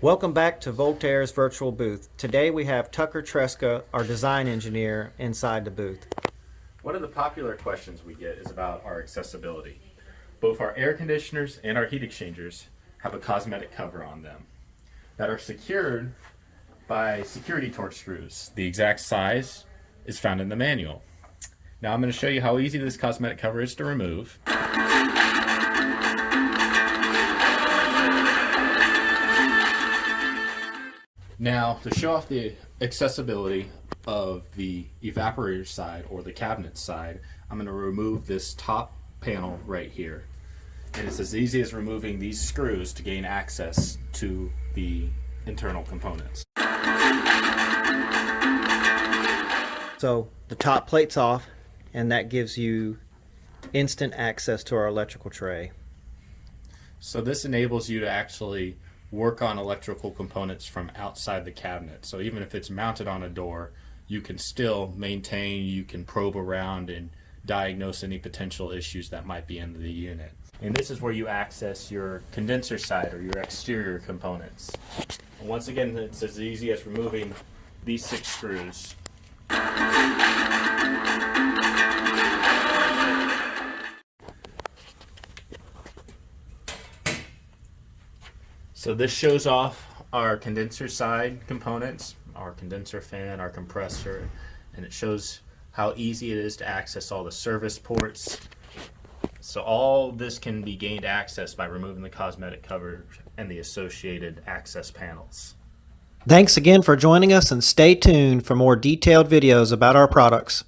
Welcome back to VoltAire's virtual booth. Today we have Tucker Tresca, our design engineer, inside the booth. One of the popular questions we get is about our accessibility. Both our air conditioners and our heat exchangers have a cosmetic cover on them that are secured by security torque screws. The exact size is found in the manual. Now I'm going to show you how easy this cosmetic cover is to remove. Now, to show off the accessibility of the evaporator side or the cabinet side, I'm going to remove this top panel right here. And it's as easy as removing these screws to gain access to the internal components. So the top plate's off, and that gives you instant access to our electrical tray. So this enables you to actually work on electrical components from outside the cabinet. So even if it's mounted on a door, you can still maintain, you can probe around and diagnose any potential issues that might be in the unit. And this is where you access your condenser side or your exterior components. And once again, it's as easy as removing these 6 screws. So this shows off our condenser side components, our condenser fan, our compressor, and it shows how easy it is to access all the service ports. So all this can be gained access by removing the cosmetic cover and the associated access panels. Thanks again for joining us, and stay tuned for more detailed videos about our products.